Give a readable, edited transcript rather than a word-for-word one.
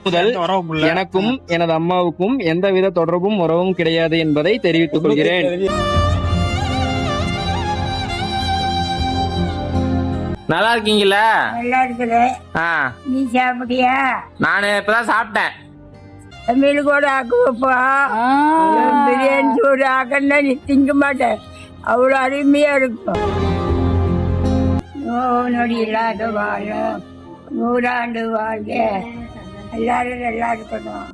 முதல் எனக்கும் எனது அம்மாவுக்கும் எந்தவித தொடர்பும் உறவும் கிடையாது என்பதை தெரிவித்துக் கொள்கிறேன். நல்லா இருக்கீங்களா? நல்லா இருக்குது. நீ சாப்பிட்டியா? நானு இப்பதான் சாப்பிட்டேன். மீன் கூட ஆக்குவப்பா, பிரியாணி சோறு ஆக்கன்னா நீ திங்க மாட்டேன், அவ்வளோ அருமையா இருக்கும். நோடி இல்லாத வாழும் 100 ஆண்டு வாழ்க. எல்லாரும் நல்லா இருக்கணும்.